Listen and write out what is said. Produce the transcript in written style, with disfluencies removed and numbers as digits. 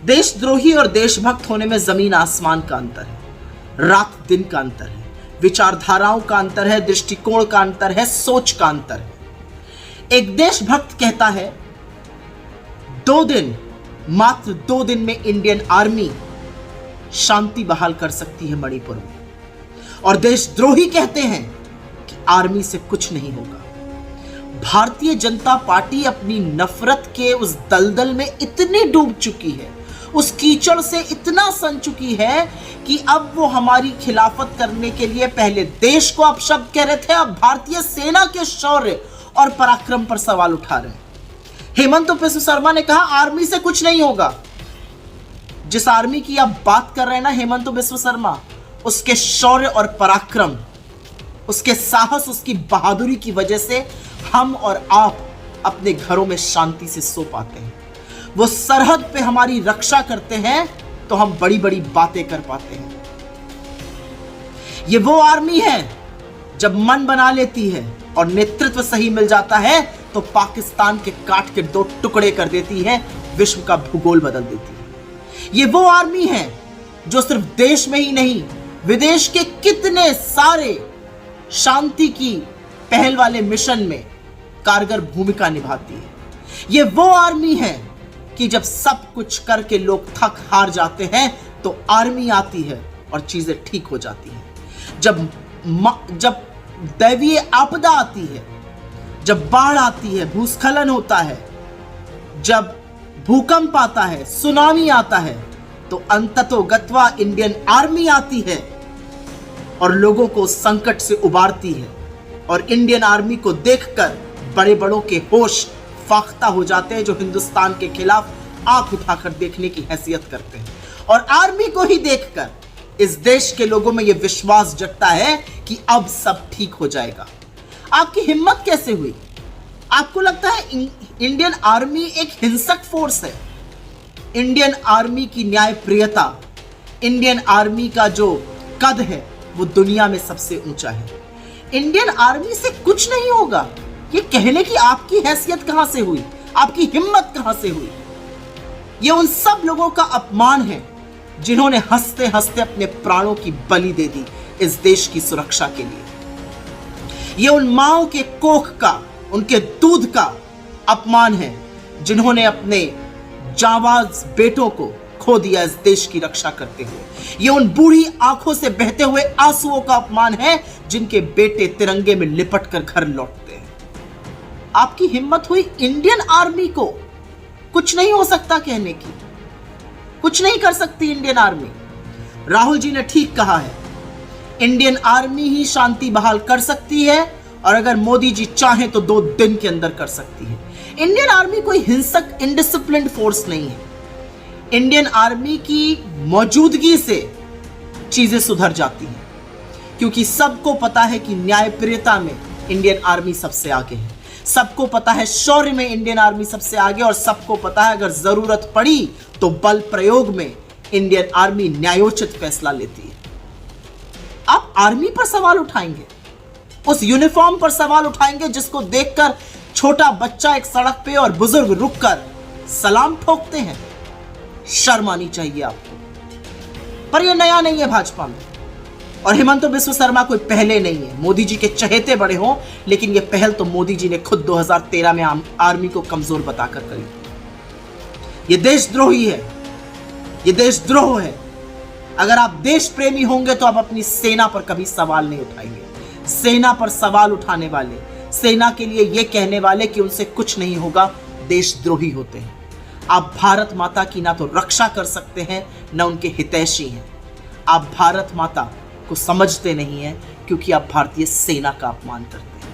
देशद्रोही और देशभक्त होने में जमीन आसमान का अंतर है, रात दिन का अंतर है, विचारधाराओं का अंतर है, दृष्टिकोण का अंतर है, सोच का अंतर है। एक देशभक्त कहता है 2 दिन, मात्र 2 दिन में इंडियन आर्मी शांति बहाल कर सकती है मणिपुर में, और देशद्रोही कहते हैं कि आर्मी से कुछ नहीं होगा। भारतीय जनता पार्टी अपनी नफरत के उस दलदल में इतनी डूब चुकी है, उस कीचड़ से इतना सन चुकी है कि अब वो हमारी खिलाफत करने के लिए पहले देश को अपशब्द कह रहे थे, अब भारतीय सेना के शौर्य और पराक्रम पर सवाल उठा रहे हैं। हेमंत बिस्व शर्मा ने कहा आर्मी से कुछ नहीं होगा। जिस आर्मी की आप बात कर रहे हैं ना हेमंत बिस्व शर्मा, उसके शौर्य और पराक्रम, उसके साहस, उसकी बहादुरी की वजह से हम और आप अपने घरों में शांति से सो पाते हैं। वो सरहद पे हमारी रक्षा करते हैं तो हम बड़ी बड़ी बातें कर पाते हैं। ये वो आर्मी है जब मन बना लेती है और नेतृत्व सही मिल जाता है तो पाकिस्तान के काट के 2 टुकड़े कर देती है, विश्व का भूगोल बदल देती है। ये वो आर्मी है जो सिर्फ देश में ही नहीं, विदेश के कितने सारे शांति की पहल वाले मिशन में कारगर भूमिका निभाती है। ये वो आर्मी है कि जब सब कुछ करके लोग थक हार जाते हैं तो आर्मी आती है और चीजें ठीक हो जाती हैं। जब दैवीय आपदा आती है, जब बाढ़ आती है, भूस्खलन होता है, जब भूकंप आता है, सुनामी आता है, तो अंततोगत्वा इंडियन आर्मी आती है और लोगों को संकट से उबारती है। और इंडियन आर्मी को देखकर बड़े बड़ों के होश फाख्ता हो जाते हैं, जो हिंदुस्तान के खिलाफ आंख उठाकर देखने की हैसियत करते हैं। और आर्मी को ही देखकर इस देश के लोगों में यह विश्वास जगता है कि अब सब ठीक हो जाएगा। आपकी हिम्मत कैसे हुई? आपको लगता है इंडियन आर्मी एक हिंसक फोर्स है? इंडियन आर्मी की न्यायप्रियता, इंडियन आर्मी का जो कद है वो दुनिया में सबसे ऊंचा है। इंडियन आर्मी से कुछ नहीं होगा, ये कहने की आपकी हैसियत कहां से हुई? आपकी हिम्मत कहां से हुई? ये उन सब लोगों का अपमान है जिन्होंने हंसते हंसते अपने प्राणों की बलि दे दी इस देश की सुरक्षा के लिए। ये उन माओं के कोख का, उनके दूध का अपमान है जिन्होंने अपने जांबाज बेटों को खो दिया इस देश की रक्षा करते हुए। ये उन बूढ़ी आंखों से बहते हुए आंसुओं का अपमान है जिनके बेटे तिरंगे में लिपट कर घर लौटते हैं। आपकी हिम्मत हुई इंडियन आर्मी को कुछ नहीं हो सकता कहने की? कुछ नहीं कर सकती इंडियन आर्मी। राहुल जी ने ठीक कहा है, इंडियन आर्मी ही शांति बहाल कर सकती है, और अगर मोदी जी चाहें तो 2 दिन के अंदर कर सकती है। इंडियन आर्मी कोई हिंसक इंडिसिप्लिन्ड फोर्स नहीं है। इंडियन आर्मी की मौजूदगी से चीजें सुधर जाती हैं, क्योंकि सबको पता है कि न्यायप्रियता में इंडियन आर्मी सबसे आगे है, सबको पता है शौर्य में इंडियन आर्मी सबसे आगे, और सबको पता है अगर जरूरत पड़ी तो बल प्रयोग में इंडियन आर्मी न्यायोचित फैसला लेती है। आप आर्मी पर सवाल उठाएंगे, उस यूनिफॉर्म पर सवाल उठाएंगे जिसको देखकर छोटा बच्चा एक सड़क पे और बुजुर्ग रुककर सलाम ठोकते हैं। शर्म आनी चाहिए आपको। पर यह नया नहीं है भाजपा में, और हेमंत बिस्व शर्मा कोई पहले नहीं है। मोदी जी के चहेते बड़े हों, लेकिन यह पहल तो मोदी जी ने खुद 2013 में आर्मी को कमजोर बताकर करी। यह देशद्रोही है, यह देशद्रोह है। अगर आप देश प्रेमी होंगे तो आप अपनी सेना पर कभी सवाल नहीं उठाएंगे। सेना पर सवाल उठाने वाले, सेना के लिए यह कहने वाले कि उनसे कुछ नहीं होगा, देशद्रोही होते हैं। आप भारत माता की ना तो रक्षा कर सकते हैं, ना उनके हितैषी हैं। आप भारत माता को समझते नहीं हैं क्योंकि आप भारतीय सेना का अपमान करते हैं।